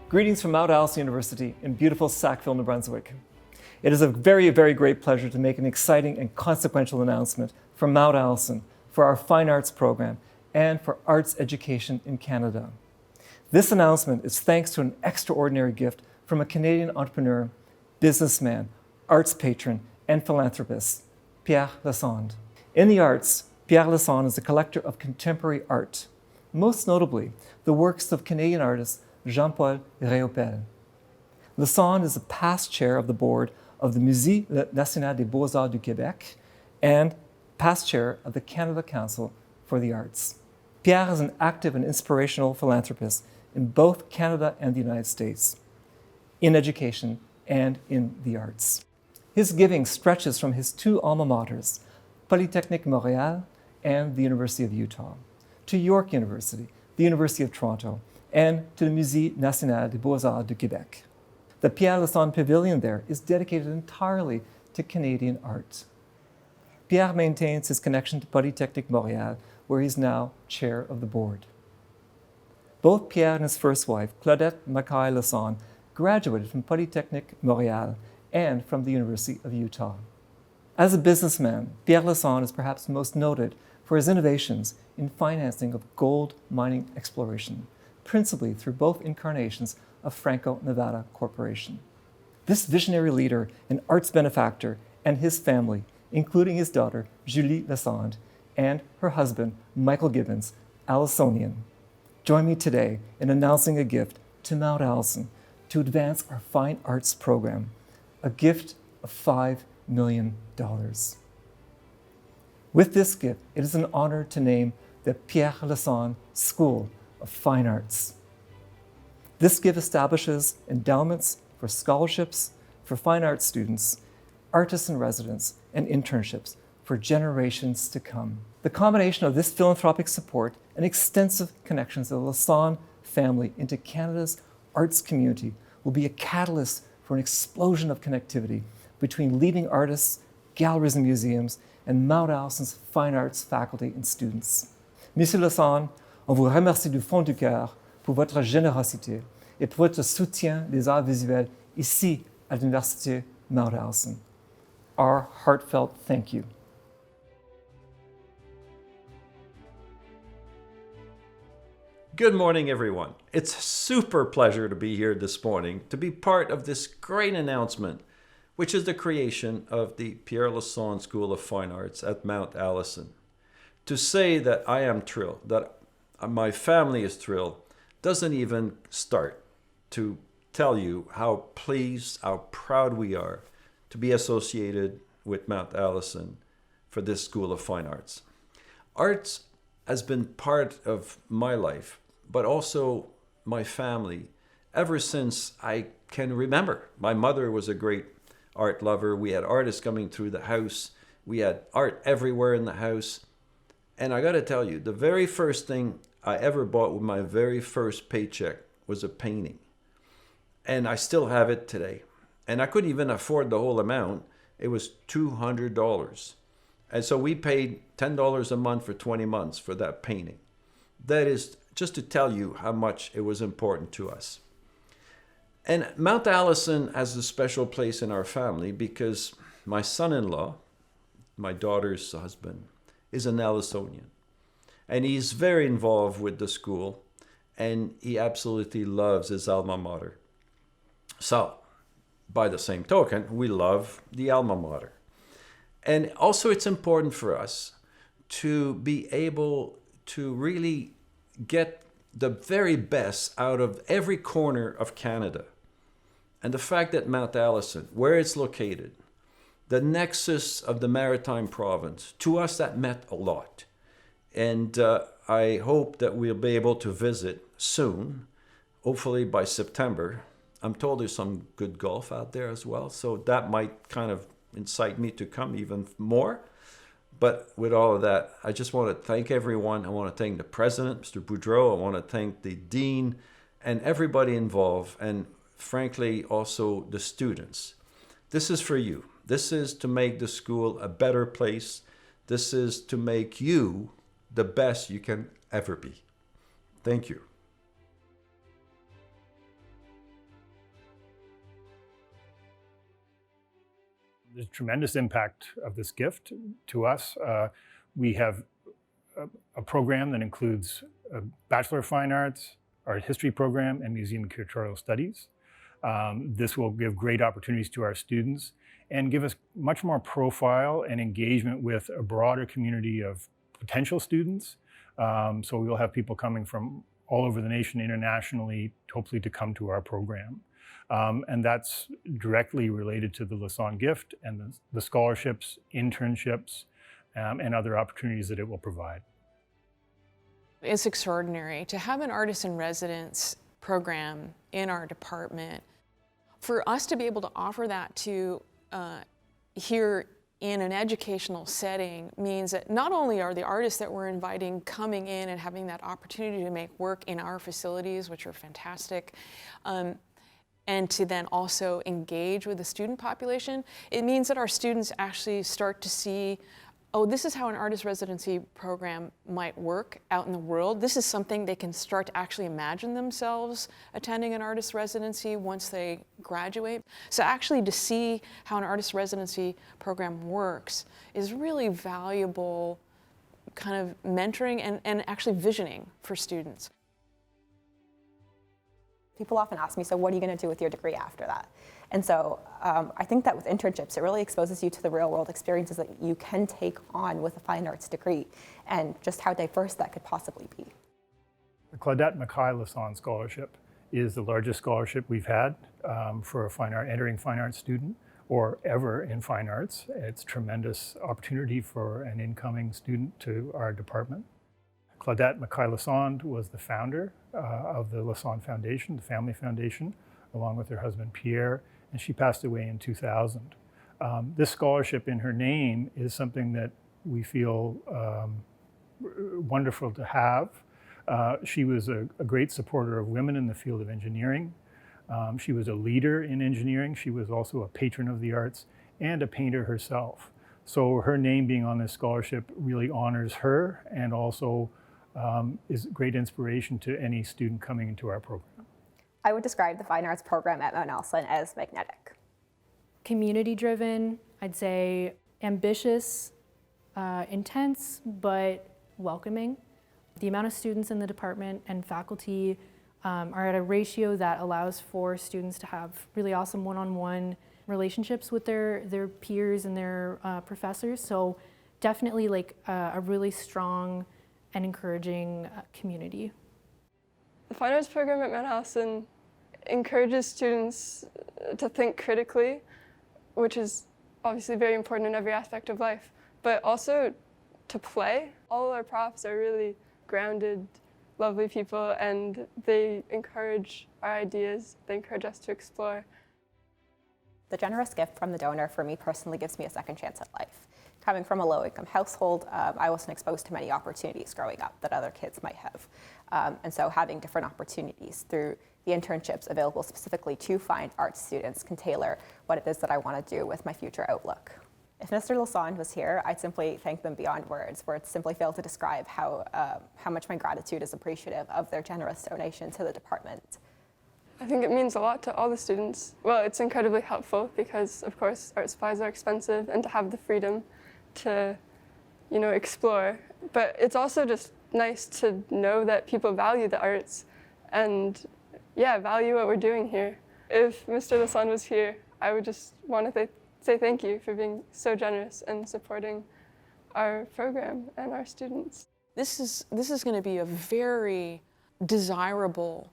Greetings from Mount Allison University in beautiful Sackville, New Brunswick. It is a very, very great pleasure to make an exciting and consequential announcement for Mount Allison, for our Fine Arts program, and for arts education in Canada. This announcement is thanks to an extraordinary gift from a Canadian entrepreneur, businessman, arts patron, and philanthropist, Pierre Lassonde. In the arts, Pierre Lassonde is a collector of contemporary art, most notably the works of Canadian artist Jean-Paul Réopel. Lassonde is a past chair of the board of the Musée national des beaux-arts du Québec and past chair of the Canada Council for the Arts. Pierre is an active and inspirational philanthropist in both Canada and the United States, in education and in the arts. His giving stretches from his two alma maters, Polytechnique Montréal and the University of Utah, to York University, the University of Toronto, and to the Musée national des beaux-arts du Québec. The Pierre Lassonde Pavilion there is dedicated entirely to Canadian art. Pierre maintains his connection to Polytechnique Montréal, where he's now chair of the board. Both Pierre and his first wife, Claudette Mackay Lassonde, graduated from Polytechnique Montréal and from the University of Utah. As a businessman, Pierre Lassonde is perhaps most noted for his innovations in financing of gold mining exploration, principally through both incarnations of Franco-Nevada Corporation. This visionary leader and arts benefactor and his family, including his daughter, Julie Lassonde, and her husband, Michael Gibbons, Allisonian, join me today in announcing a gift to Mount Allison to advance our fine arts program, a gift of $5 million. With this gift, it is an honor to name the Pierre Lassonde School of Fine Arts. This gift establishes endowments for scholarships for fine arts students, artists in residence, and internships for generations to come. The combination of this philanthropic support and extensive connections of the Lassonde family into Canada's arts community will be a catalyst for an explosion of connectivity between leading artists, galleries and museums, and Mount Allison's fine arts faculty and students. Monsieur Lassonde, on vous remercie du fond du cœur pour votre générosité et pour votre soutien des arts visuels ici à l'Université Mount Allison. Our heartfelt thank you. Good morning, everyone. It's a super pleasure to be here this morning to be part of this great announcement, which is the creation of the Pierre Lassonde School of Fine Arts at Mount Allison. To say that I am thrilled, that my family is thrilled, doesn't even start to tell you how pleased, how proud we are to be associated with Mount Allison for this School of Fine Arts. Arts has been part of my life, but also my family ever since I can remember. My mother was a great art lover. We had artists coming through the house. We had art everywhere in the house. And I got to tell you, the very first thing I ever bought with my very first paycheck was a painting. And I still have it today. And I couldn't even afford the whole amount. It was $200. And so we paid $10 a month for 20 months for that painting. That is just to tell you how much it was important to us. And Mount Allison has a special place in our family because my son-in-law, my daughter's husband, is an Allisonian. And he's very involved with the school, and he absolutely loves his alma mater. So, by the same token, we love the alma mater. And also it's important for us to be able to really get the very best out of every corner of Canada. And the fact that Mount Allison, where it's located, the nexus of the maritime province, to us that meant a lot. And I hope that we'll be able to visit soon, hopefully by September. I'm told there's some good golf out there as well, so that might kind of incite me to come even more. But with all of that, I just want to thank everyone. I want to thank the president, Mr. Boudreau. I want to thank the dean and everybody involved, and frankly, also the students. This is for you. This is to make the school a better place. This is to make you the best you can ever be. Thank you. There's tremendous impact of this gift to us. We have a program that includes a Bachelor of Fine Arts, Art History program, and Museum and Curatorial Studies. This will give great opportunities to our students and give us much more profile and engagement with a broader community of potential students. So we'll have people coming from all over the nation internationally, hopefully to come to our program. And that's directly related to the Lassonde gift and the scholarships, internships, and other opportunities that it will provide. It's extraordinary to have an artist in residence program in our department. For us to be able to offer that to here in an educational setting means that not only are the artists that we're inviting coming in and having that opportunity to make work in our facilities, which are fantastic, and to then also engage with the student population, it means that our students actually start to see, oh, this is how an artist residency program might work out in the world. This is something they can start to actually imagine themselves attending an artist residency once they graduate. So actually to see how an artist residency program works is really valuable kind of mentoring and actually visioning for students. People often ask me, so what are you going to do with your degree after that? And so I think that with internships, it really exposes you to the real world experiences that you can take on with a fine arts degree and just how diverse that could possibly be. The Claudette Mackay Lassonde Scholarship is the largest scholarship we've had for a entering fine arts student or ever in fine arts. It's a tremendous opportunity for an incoming student to our department. Claudette Mackay Lassonde was the founder of the Lassonde Foundation, the family foundation, along with her husband Pierre, and she passed away in 2000. This scholarship in her name is something that we feel wonderful to have. She was a great supporter of women in the field of engineering. She was a leader in engineering. She was also a patron of the arts and a painter herself. So her name being on this scholarship really honors her and also is great inspiration to any student coming into our program. I would describe the fine arts program at Mount Allison as magnetic. Community driven, I'd say ambitious, intense, but welcoming. The amount of students in the department and faculty are at a ratio that allows for students to have really awesome one-on-one relationships with their peers and their professors. So definitely like a really strong and encouraging community. The Fine Arts program at Mount Allison encourages students to think critically, which is obviously very important in every aspect of life, but also to play. All our profs are really grounded, lovely people, and they encourage our ideas, they encourage us to explore. The generous gift from the donor for me personally gives me a second chance at life. Coming from a low-income household, I wasn't exposed to many opportunities growing up that other kids might have. And so having different opportunities through the internships available specifically to fine arts students can tailor what it is that I want to do with my future outlook. If Mr. Lassonde was here, I'd simply thank them beyond words. Words simply fail to describe how much my gratitude is appreciative of their generous donation to the department. I think it means a lot to all the students. Well, it's incredibly helpful because, of course, art supplies are expensive, and to have the freedom to, explore. But it's also just nice to know that people value the arts and, value what we're doing here. If Mr. Lassonde was here, I would just want to say thank you for being so generous and supporting our program and our students. This is going to be a very desirable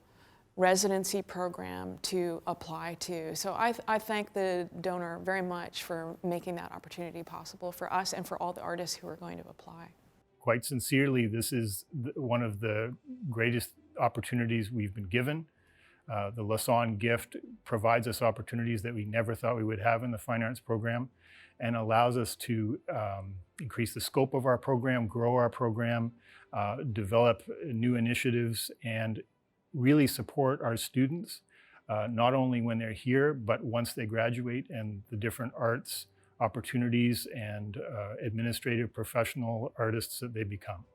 residency program to apply to. So I thank the donor very much for making that opportunity possible for us and for all the artists who are going to apply. Quite sincerely, this is one of the greatest opportunities we've been given. The Lassonde gift provides us opportunities that we never thought we would have in the fine arts program and allows us to increase the scope of our program, grow our program, develop new initiatives, and really support our students, not only when they're here, but once they graduate and the different arts opportunities and administrative professional artists that they become.